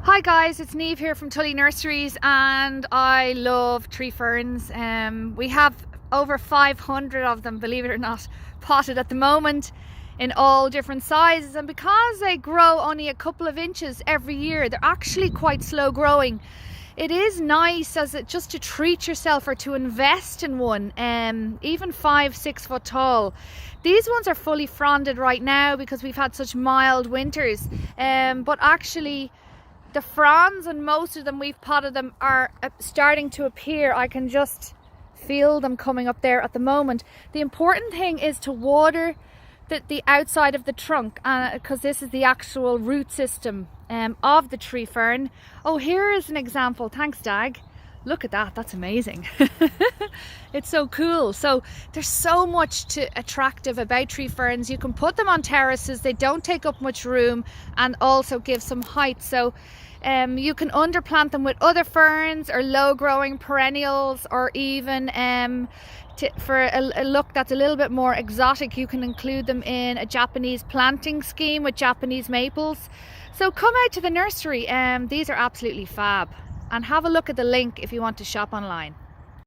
Hi guys, it's Neve here from Tully Nurseries, and I love tree ferns. We have over 500 of them, believe it or not, potted at the moment in all different sizes, and because they grow only a couple of inches every year, they're actually quite slow growing. It is nice just to treat yourself or to invest in one, even 5-6 foot tall. These ones are fully fronded right now because we've had such mild winters, but actually the fronds, and most of them we've potted them, are starting to appear. I can just feel them coming up there at the moment. The important thing is to water the outside of the trunk, because this is the actual root system of the tree fern. Oh, here is an example. Thanks, Dag. Look at that, that's amazing. It's so cool. So there's so much attractive about tree ferns. You can put them on terraces, they don't take up much room and also give some height. So you can underplant them with other ferns or low growing perennials, or even for a look that's a little bit more exotic, you can include them in a Japanese planting scheme with Japanese maples. So come out to the nursery. These are absolutely fab, and have a look at the link if you want to shop online.